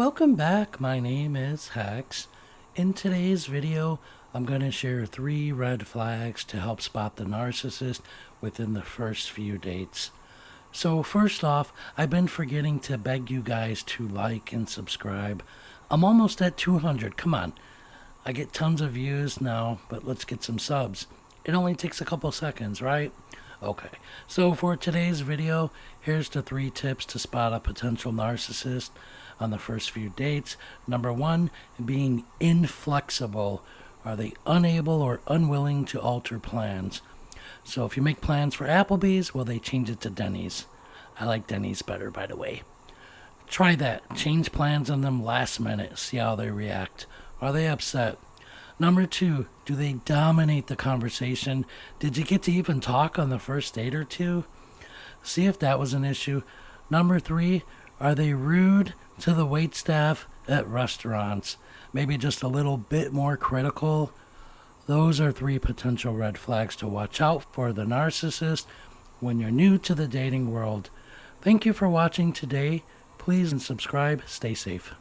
Welcome back. My name is Hex. In today's video, I'm going to share 3 red flags to help spot the narcissist within the first few dates. So first off, I've been forgetting to beg you guys to like and subscribe. I'm almost at 200. Come on. I get tons of views now, but let's get some subs. It only takes a couple seconds, right? Okay, so for today's video, here's the 3 tips to spot a potential narcissist on the first few dates. Number 1, being inflexible. Are they unable or unwilling to alter plans? So if you make plans for Applebee's, will they change it to Denny's? I like Denny's better, by the way. Try that. Change plans on them last minute. See how they react. Are they upset? Number 2, do they dominate the conversation? Did you get to even talk on the first date or two? See if that was an issue. Number 3, are they rude to the waitstaff at restaurants? Maybe just a little bit more critical? Those are 3 potential red flags to watch out for the narcissist when you're new to the dating world. Thank you for watching today. Please subscribe. Stay safe.